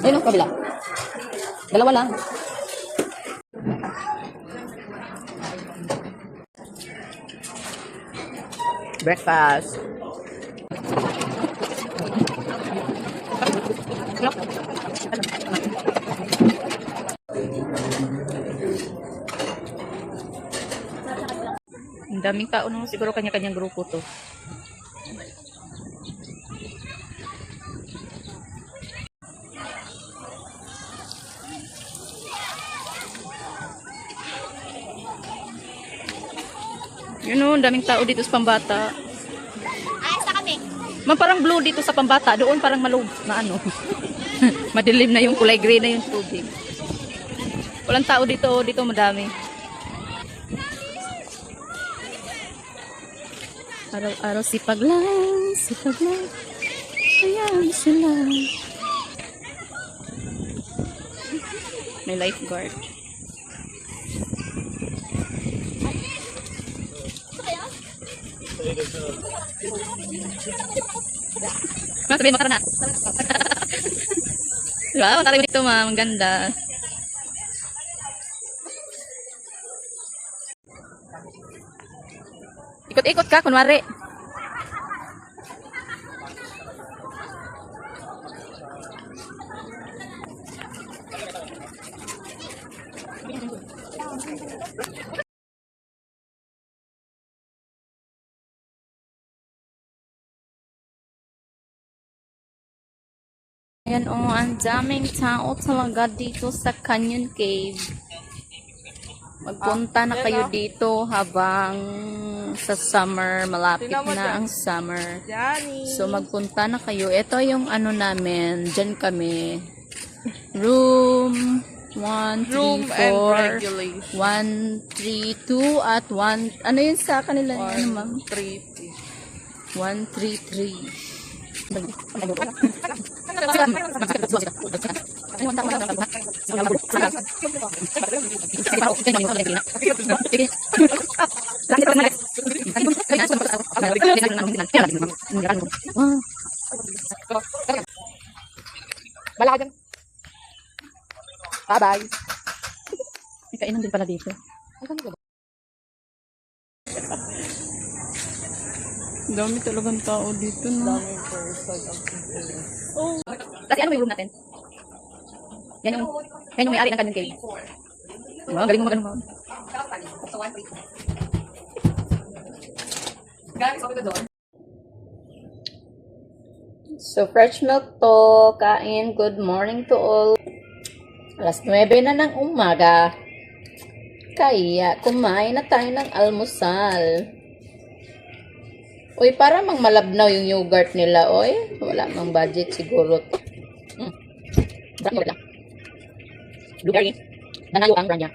Ayun o, kabila. Dalawa lang. Breakfast. Ang daming tao nung siguro kanya-kanyang grupo to. Yun o, ang daming tao dito sa Pambata. Ayos na kami. Man, parang blue dito sa Pambata. Doon parang malog na ano. Madilim na yung kulay gray na yung tubig. Walang tao dito. Dito madami. Araw-araw sipag lang. Sipag lang. Ayan sila. May lifeguard. Sabihin mo, tara na. Diba? Matari mo dito, ma'am. Ang ganda. Ikot-ikot ka, kunwari. Ayan o, ang daming tao talaga dito sa Canyon Cave. Magpunta na kayo dito habang sa summer, malapit na ang summer. So magpunta na kayo. Ito yung ano namin, dyan kami. Room 134, 132 at 1, ano yun sa kanila? Ano ma'am? 133. Bala ka dyan. Bye-bye. May kainan din pala dito. Dami talagang tao dito, no? Oh. Kasi ano yung room natin? Yan yung may-ari ng Canyon Cave. Wow, galing mo mag-ano, ma'am. So, fresh milk to. Kain. Good morning to all. Alas 9 na ng umaga. Kaya, kumain na tayo ng almusal. Uy, para mang malabnaw yung yogurt nila, oy. Wala mang budget siguro to. Brand yogurt lang. Blueberry. Nanayo ang brand niya.